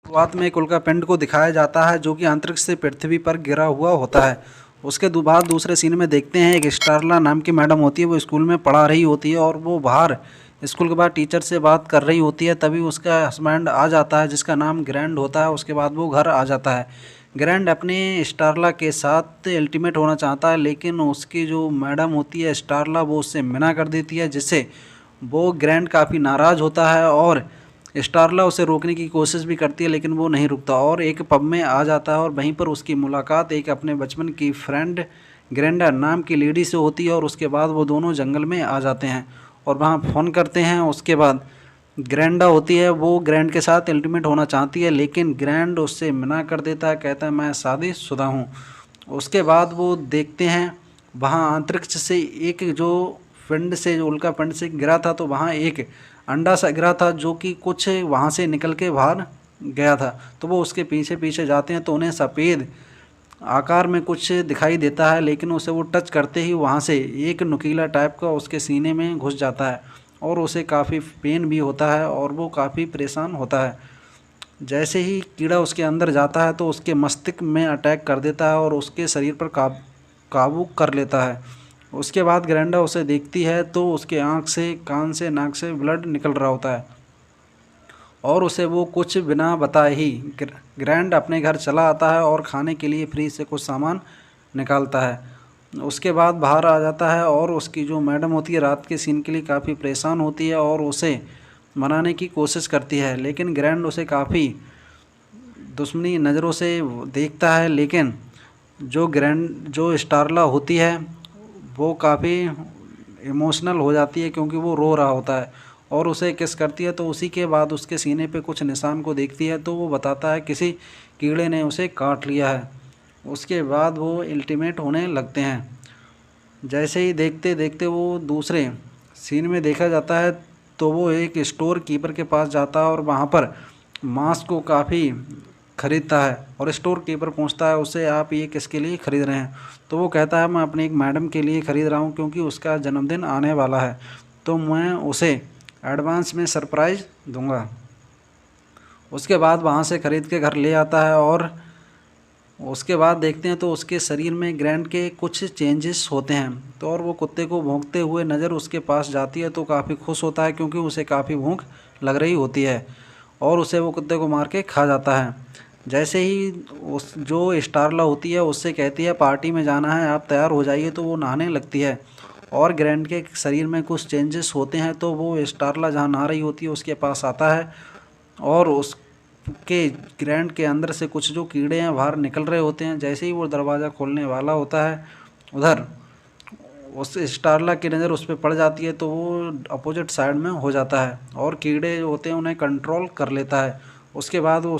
शुरुआत में एक उल्कापिंड को दिखाया जाता है जो कि अंतरिक्ष से पृथ्वी पर गिरा हुआ होता है। उसके बाद दूसरे सीन में देखते हैं एक स्टारला नाम की मैडम होती है, वो स्कूल में पढ़ा रही होती है और वो बाहर स्कूल के बाद टीचर से बात कर रही होती है। तभी उसका हस्बैंड आ जाता है जिसका नाम ग्रैंड होता है। उसके बाद वो घर आ जाता है। ग्रैंड अपने स्टारला के साथ अल्टीमेट होना चाहता है, लेकिन उसकी जो मैडम होती है स्टारला, वो उससे मना कर देती है, जिससे वो ग्रैंड काफ़ी नाराज़ होता है और स्टारला उसे रोकने की कोशिश भी करती है, लेकिन वो नहीं रुकता और एक पब में आ जाता है और वहीं पर उसकी मुलाकात एक अपने बचपन की फ्रेंड ग्रेंडा नाम की लेडी से होती है और उसके बाद वो दोनों जंगल में आ जाते हैं और वहाँ फ़ोन करते हैं। उसके बाद ग्रैंडा होती है, वो ग्रैंड के साथ अल्टीमेट होना चाहती है, लेकिन ग्रैंड उससे मना कर देता है, कहता है मैं शादीशुदा हूँ। उसके बाद वो देखते हैं वहाँ अंतरिक्ष से एक जो पिंड से, जो उल्का पिंड से गिरा था, तो वहाँ एक अंडा सा गिरा था जो कि कुछ वहाँ से निकल के बाहर गया था। तो वो उसके पीछे पीछे जाते हैं तो उन्हें सफ़ेद आकार में कुछ दिखाई देता है, लेकिन उसे वो टच करते ही वहाँ से एक नुकीला टाइप का उसके सीने में घुस जाता है और उसे काफ़ी पेन भी होता है और वो काफ़ी परेशान होता है। जैसे ही कीड़ा उसके अंदर जाता है तो उसके मस्तिष्क में अटैक कर देता है और उसके शरीर पर काबू कर लेता है। उसके बाद ग्रैंडा उसे देखती है तो उसके आँख से, कान से, नाक से ब्लड निकल रहा होता है और उसे वो कुछ बिना बताए ही ग्रैंड अपने घर चला आता है और खाने के लिए फ्रिज से कुछ सामान निकालता है। उसके बाद बाहर आ जाता है और उसकी जो मैडम होती है रात के सीन के लिए काफ़ी परेशान होती है और उसे मनाने की कोशिश करती है, लेकिन ग्रैंड उसे काफ़ी दुश्मनी नज़रों से देखता है। लेकिन जो स्टारला होती है वो काफ़ी इमोशनल हो जाती है क्योंकि वो रो रहा होता है और उसे किस करती है। तो उसी के बाद उसके सीने पे कुछ निशान को देखती है तो वो बताता है किसी कीड़े ने उसे काट लिया है। उसके बाद वो अल्टीमेट होने लगते हैं। जैसे ही देखते देखते वो दूसरे सीन में देखा जाता है तो वो एक स्टोर कीपर के पास जाता है और वहाँ पर मांस को काफ़ी ख़रीदता है और स्टोर कीपर पूछता है उससे, आप ये किसके लिए ख़रीद रहे हैं? तो वो कहता है मैं अपनी एक मैडम के लिए ख़रीद रहा हूँ क्योंकि उसका जन्मदिन आने वाला है, तो मैं उसे एडवांस में सरप्राइज़ दूंगा। उसके बाद वहाँ से ख़रीद के घर ले आता है और उसके बाद देखते हैं तो उसके शरीर में ग्रैंड के कुछ चेंजेस होते हैं। तो और वो कुत्ते को भौंकते हुए नज़र उसके पास जाती है तो काफ़ी खुश होता है क्योंकि उसे काफ़ी भूख लग रही होती है और उसे वो कुत्ते को मार के खा जाता है। जैसे ही उस जो स्टारला होती है उससे कहती है पार्टी में जाना है, आप तैयार हो जाइए, तो वो नहाने लगती है और ग्रैंड के शरीर में कुछ चेंजेस होते हैं। तो वो स्टारला जहाँ नहा रही होती है उसके पास आता है और उसके ग्रैंड के अंदर से कुछ जो कीड़े हैं बाहर निकल रहे होते हैं। जैसे ही वो दरवाज़ा खोलने वाला होता है, उधर उस स्टारला की नज़र उस पर पड़ जाती है तो वो अपोजिट साइड में हो जाता है और कीड़े जो होते हैं उन्हें कंट्रोल कर लेता है। उसके बाद वो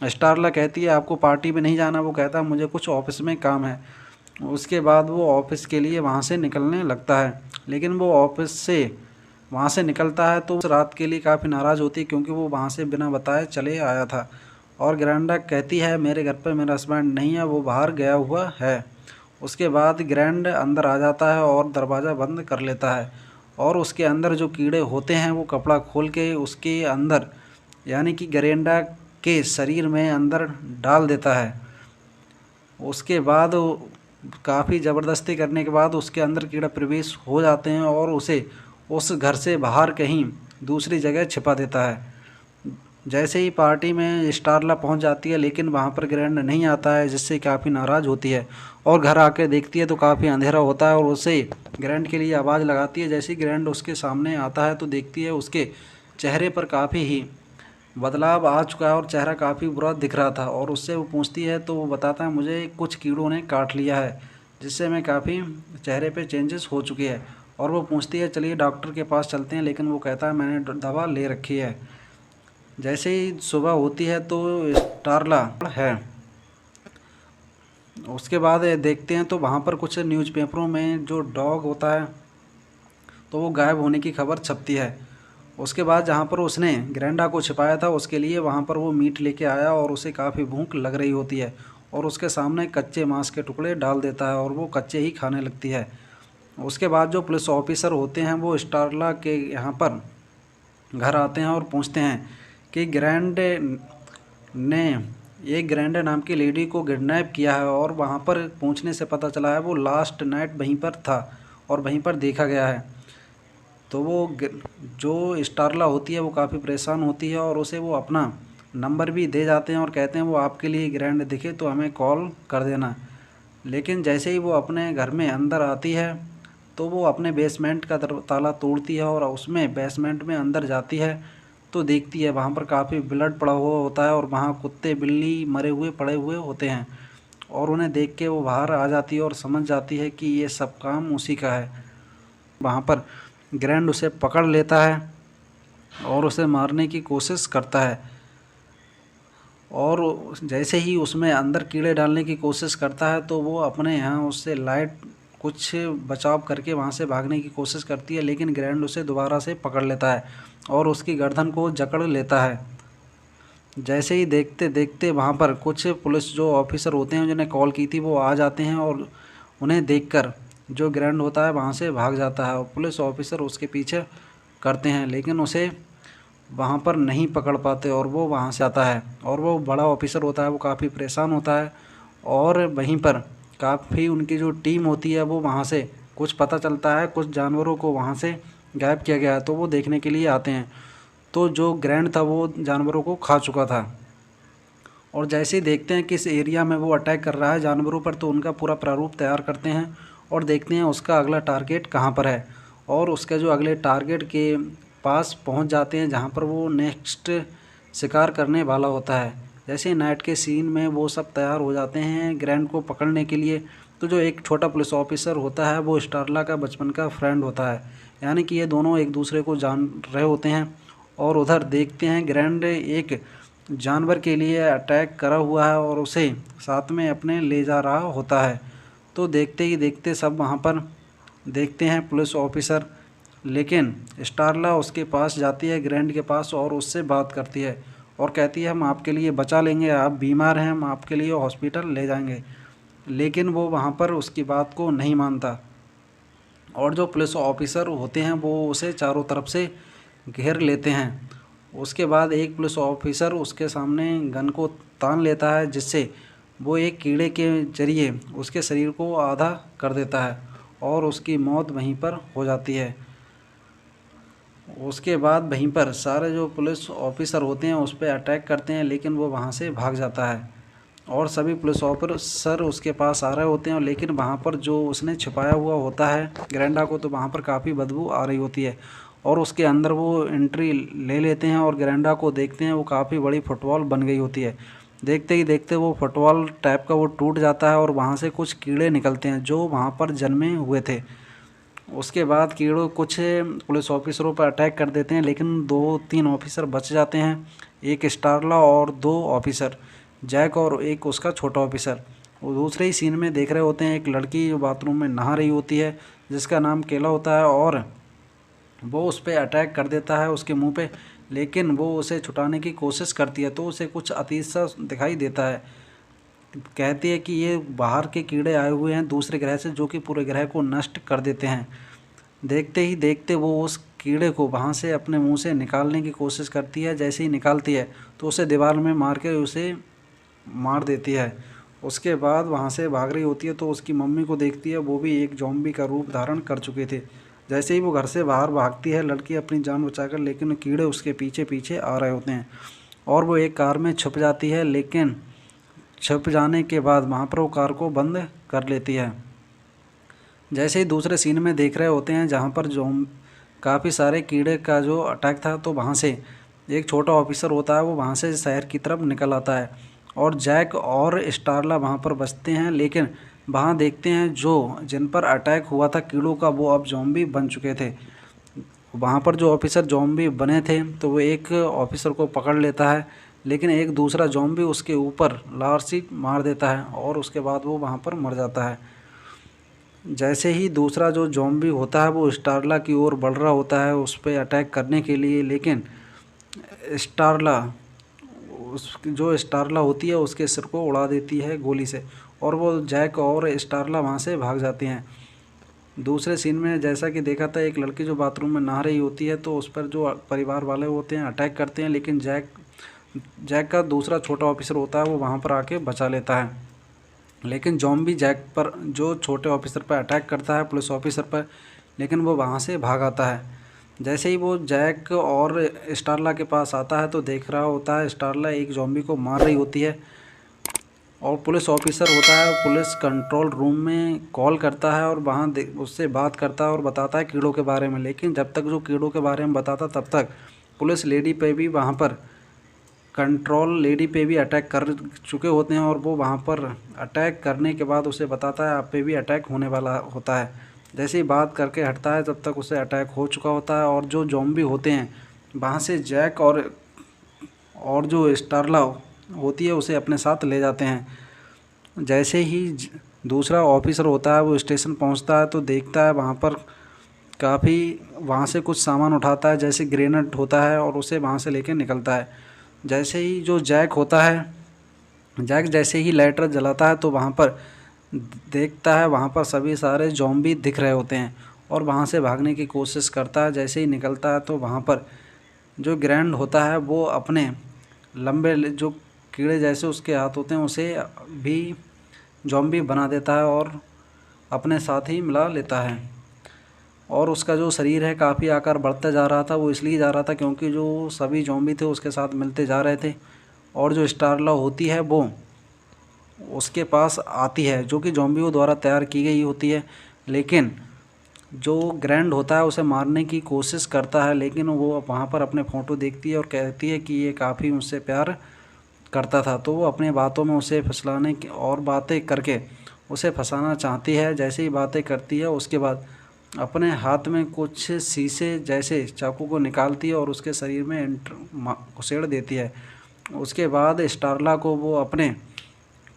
स्टारला कहती है आपको पार्टी में नहीं जाना, वो कहता है मुझे कुछ ऑफिस में काम है। उसके बाद वो ऑफिस के लिए वहाँ से निकलने लगता है, लेकिन वो ऑफिस से वहाँ से निकलता है तो उस रात के लिए काफ़ी नाराज़ होती है क्योंकि वो वहाँ से बिना बताए चले आया था। और ग्रैंडा कहती है मेरे घर पर मेरा हस्बैंड नहीं है, वो बाहर गया हुआ है। उसके बाद ग्रैंड अंदर आ जाता है और दरवाज़ा बंद कर लेता है और उसके अंदर जो कीड़े होते हैं वो कपड़ा खोल के उसके अंदर, यानी कि ग्रैंडा के शरीर में अंदर डाल देता है। उसके बाद काफ़ी ज़बरदस्ती करने के बाद उसके अंदर कीड़ा प्रवेश हो जाते हैं और उसे उस घर से बाहर कहीं दूसरी जगह छिपा देता है। जैसे ही पार्टी में स्टारला पहुंच जाती है लेकिन वहां पर ग्रैंड नहीं आता है, जिससे काफ़ी नाराज़ होती है और घर आके देखती है तो काफ़ी अंधेरा होता है और उसे ग्रैंड के लिए आवाज़ लगाती है। जैसे ही ग्रैंड उसके सामने आता है तो देखती है उसके चेहरे पर काफ़ी ही बदलाव आ चुका है और चेहरा काफ़ी बुरा दिख रहा था और उससे वो पूछती है तो वो बताता है मुझे कुछ कीड़ों ने काट लिया है, जिससे मैं काफ़ी चेहरे पे चेंजेस हो चुकी है। और वो पूछती है चलिए डॉक्टर के पास चलते हैं, लेकिन वो कहता है मैंने दवा ले रखी है। जैसे ही सुबह होती है तो स्टारला है। उसके बाद देखते हैं तो वहाँ पर कुछ न्यूज़पेपरों में जो डॉग होता है तो वो गायब होने की खबर छपती है। उसके बाद जहाँ पर उसने ग्रैंडा को छिपाया था उसके लिए वहाँ पर वो मीट लेके आया और उसे काफ़ी भूख लग रही होती है और उसके सामने कच्चे मांस के टुकड़े डाल देता है और वो कच्चे ही खाने लगती है। उसके बाद जो पुलिस ऑफिसर होते हैं वो स्टारला के यहाँ पर घर आते हैं और पूछते हैं कि ग्रैंड ने एक ग्रैंडा नाम की लेडी को किडनैप किया है और वहाँ पर पूछने से पता चला है वो लास्ट नाइट वहीं पर था और वहीं पर देखा गया है। तो जो स्टारला होती है वो काफ़ी परेशान होती है और उसे वो अपना नंबर भी दे जाते हैं और कहते हैं वो आपके लिए ग्रैंड दिखे तो हमें कॉल कर देना। लेकिन जैसे ही वो अपने घर में अंदर आती है तो वो अपने बेसमेंट का ताला तोड़ती है और उसमें बेसमेंट में अंदर जाती है तो देखती है वहाँ पर काफ़ी ब्लड पड़ा हुआ होता है और वहाँ कुत्ते बिल्ली मरे हुए पड़े हुए होते हैं और उन्हें देख के वो बाहर आ जाती है और समझ जाती है कि ये सब काम उसी का है। वहाँ पर ग्रैंड उसे पकड़ लेता है और उसे मारने की कोशिश करता है और जैसे ही उसमें अंदर कीड़े डालने की कोशिश करता है तो वो अपने यहाँ उससे लाइट कुछ बचाव करके वहाँ से भागने की कोशिश करती है, लेकिन ग्रैंड उसे दोबारा से पकड़ लेता है और उसकी गर्दन को जकड़ लेता है। जैसे ही देखते देखते वहाँ पर कुछ पुलिस जो ऑफिसर होते हैं जिन्हें कॉल की थी वो आ जाते हैं और उन्हें देखकर जो ग्रैंड होता है वहाँ से भाग जाता है और पुलिस ऑफिसर उसके पीछे करते हैं, लेकिन उसे वहाँ पर नहीं पकड़ पाते और वो वहाँ से आता है और वो बड़ा ऑफिसर होता है वो काफ़ी परेशान होता है और वहीं पर काफ़ी उनकी जो टीम होती है वो वहाँ से कुछ पता चलता है कुछ जानवरों को वहाँ से गायब किया गया है तो वो देखने के लिए आते हैं। तो जो ग्रैंड था वो जानवरों को खा चुका था और जैसे ही देखते हैं कि इस एरिया में वो अटैक कर रहा है जानवरों पर तो उनका पूरा प्रारूप तैयार करते हैं और देखते हैं उसका अगला टारगेट कहाँ पर है और उसके जो अगले टारगेट के पास पहुंच जाते हैं जहां पर वो नेक्स्ट शिकार करने वाला होता है। जैसे नाइट के सीन में वो सब तैयार हो जाते हैं ग्रैंड को पकड़ने के लिए तो जो एक छोटा पुलिस ऑफिसर होता है वो स्टारला का बचपन का फ्रेंड होता है, यानी कि ये दोनों एक दूसरे को जान रहे होते हैं। और उधर देखते हैं ग्रैंड एक जानवर के लिए अटैक करा हुआ है और उसे साथ में अपने ले जा रहा होता है। तो देखते ही देखते सब वहाँ पर देखते हैं पुलिस ऑफिसर, लेकिन स्टारला उसके पास जाती है ग्रैंड के पास और उससे बात करती है और कहती है हम आपके लिए बचा लेंगे, आप बीमार हैं हम आपके लिए हॉस्पिटल ले जाएंगे। लेकिन वो वहाँ पर उसकी बात को नहीं मानता और जो पुलिस ऑफिसर होते हैं वो उसे चारों तरफ से घेर लेते हैं। उसके बाद एक पुलिस ऑफिसर उसके सामने गन को तान लेता है जिससे वो एक कीड़े के जरिए उसके शरीर को आधा कर देता है और उसकी मौत वहीं पर हो जाती है। उसके बाद वहीं पर सारे जो पुलिस ऑफिसर होते हैं उस पर अटैक करते हैं लेकिन वो वहाँ से भाग जाता है और सभी पुलिस ऑफिसर उसके पास आ रहे होते हैं लेकिन वहाँ पर जो उसने छिपाया हुआ होता है ग्रैंडा को तो वहाँ पर काफ़ी बदबू आ रही होती है और उसके अंदर वो एंट्री ले लेते हैं और ग्रैंडा को देखते हैं वो काफ़ी बड़ी फुटबॉल बन गई होती है। देखते ही देखते वो फुटबॉल टाइप का वो टूट जाता है और वहाँ से कुछ कीड़े निकलते हैं जो वहाँ पर जन्मे हुए थे। उसके बाद कीड़ों कुछ पुलिस ऑफिसरों पर अटैक कर देते हैं लेकिन 2-3 ऑफिसर बच जाते हैं, एक स्टारला और 2 ऑफिसर जैक और एक उसका छोटा ऑफिसर। वो दूसरे ही सीन में देख रहे होते हैं एक लड़की जो बाथरूम में नहा रही होती है जिसका नाम केला होता है और वो उस पर अटैक कर देता है उसके मुंह पे, लेकिन वो उसे छुटाने की कोशिश करती है तो उसे कुछ अतीत सा दिखाई देता है। कहती है कि ये बाहर के कीड़े आए हुए हैं दूसरे ग्रह से जो कि पूरे ग्रह को नष्ट कर देते हैं। देखते ही देखते वो उस कीड़े को वहाँ से अपने मुंह से निकालने की कोशिश करती है, जैसे ही निकालती है तो उसे दीवार में मार के उसे मार देती है। उसके बाद वहाँ से भाग रही होती है तो उसकी मम्मी को देखती है, वो भी एक ज़ॉम्बी का रूप धारण कर चुके थे। जैसे ही वो घर से बाहर भागती है लड़की अपनी जान बचाकर, लेकिन कीड़े उसके पीछे पीछे आ रहे होते हैं और वो एक कार में छुप जाती है, लेकिन छुप जाने के बाद वहाँ पर वो कार को बंद कर लेती है। जैसे ही दूसरे सीन में देख रहे होते हैं जहाँ पर जो काफ़ी सारे कीड़े का जो अटैक था तो वहाँ से एक छोटा ऑफिसर होता है वो वहाँ से शहर की तरफ निकल आता है और जैक और स्टारला वहाँ पर बचते हैं, लेकिन वहाँ देखते हैं जो जिन पर अटैक हुआ था कीड़ों का वो अब ज़ॉम्बी बन चुके थे। वहाँ पर जो ऑफिसर ज़ॉम्बी बने थे तो वो एक ऑफिसर को पकड़ लेता है, लेकिन एक दूसरा ज़ॉम्बी उसके ऊपर लार्सी मार देता है और उसके बाद वो वहाँ पर मर जाता है। जैसे ही दूसरा जो ज़ॉम्बी होता है वो स्टारला की ओर बढ़ रहा होता है उस पर अटैक करने के लिए, लेकिन स्टारला जो स्टारला होती है उसके सिर को उड़ा देती है गोली से और वो जैक और स्टारला वहाँ से भाग जाते हैं। दूसरे सीन में जैसा कि देखा था एक लड़की जो बाथरूम में नहा रही होती है तो उस पर जो परिवार वाले होते हैं अटैक करते हैं, लेकिन जैक जैक का दूसरा छोटा ऑफिसर होता है वो वहाँ पर आके बचा लेता है। लेकिन जॉम्बी जैक पर, जो छोटे ऑफिसर पर अटैक करता है, पुलिस ऑफिसर पर, लेकिन वो वहाँ से भाग आता है। जैसे ही वो जैक और स्टारला के पास आता है तो देख रहा होता है स्टारला एक जॉम्बी को मार रही होती है, और पुलिस ऑफिसर होता है पुलिस कंट्रोल रूम में कॉल करता है और वहाँ उससे बात करता है और बताता है कीड़ों के बारे में। लेकिन जब तक जो कीड़ों के बारे में बताता तब तक पुलिस लेडी पे भी वहाँ पर कंट्रोल लेडी पे भी अटैक कर चुके होते हैं, और वो वहाँ पर अटैक करने के बाद उसे बताता है आप पे भी अटैक होने वाला होता है। जैसे ही बात करके हटता है तब तक उसे अटैक हो चुका होता है, और जो ज़ॉम्बी होते हैं वहाँ से जैक और जो स्टारला होती है उसे अपने साथ ले जाते हैं। जैसे ही दूसरा ऑफिसर होता है वो स्टेशन पहुंचता है तो देखता है वहां पर काफ़ी, वहां से कुछ सामान उठाता है जैसे ग्रेनेड होता है और उसे वहां से लेके निकलता है। जैसे ही जो जैक होता है, जैक जैसे ही लाइटर जलाता है तो वहां पर देखता है वहां पर सभी सारे ज़ॉम्बी दिख रहे होते हैं और वहां से भागने की कोशिश करता है। जैसे ही निकलता है तो वहां पर जो ग्रैंड होता है वो अपने लंबे जो कीड़े जैसे उसके हाथ होते हैं उसे भी ज़ॉम्बी बना देता है और अपने साथ ही मिला लेता है। और उसका जो शरीर है काफ़ी आकार बढ़ता जा रहा था, वो इसलिए जा रहा था क्योंकि जो सभी ज़ॉम्बी थे उसके साथ मिलते जा रहे थे, और जो स्टारला होती है वो उसके पास आती है जो कि ज़ॉम्बियों द्वारा तैयार की गई होती है। लेकिन जो ग्रैंड होता है उसे मारने की कोशिश करता है, लेकिन वो वहाँ पर अपने फ़ोटो देखती है और कहती है कि ये काफ़ी मुझसे प्यार करता था, तो वो अपने बातों में उसे फंसलाने की और बातें करके उसे फंसाना चाहती है। जैसे ही बातें करती है उसके बाद अपने हाथ में कुछ शीशे जैसे चाकू को निकालती है और उसके शरीर में घुसेड़ देती है। उसके बाद स्टारला को वो अपने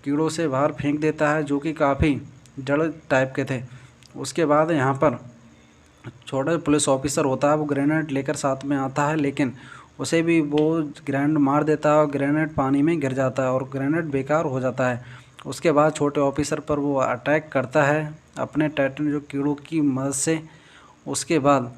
कीड़ों से बाहर फेंक देता है जो कि काफ़ी जड़ टाइप के थे। उसके बाद यहाँ पर छोटा पुलिस ऑफिसर होता है वो ग्रेनेड लेकर साथ में आता है, लेकिन उसे भी वो ग्रेनेड मार देता है और ग्रेनेड पानी में गिर जाता है और ग्रेनेड बेकार हो जाता है। उसके बाद छोटे ऑफिसर पर वो अटैक करता है अपने टाइटन जो कीड़ों की मदद से। उसके बाद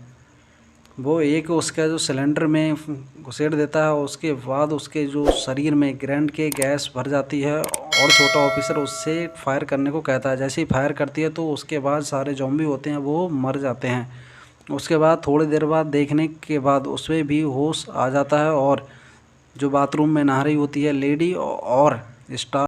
वो एक उसका जो सिलेंडर में घुसेड़ देता है, उसके बाद उसके जो शरीर में ग्रेनेड के गैस भर जाती है और छोटा ऑफिसर उससे फायर करने को कहता है। जैसे ही फायर करती है तो उसके बाद सारे ज़ॉम्बी होते हैं वो मर जाते हैं। उसके बाद थोड़ी देर बाद देखने के बाद उसमें भी होश आ जाता है और जो बाथरूम में नहा रही होती है लेडी और स्टार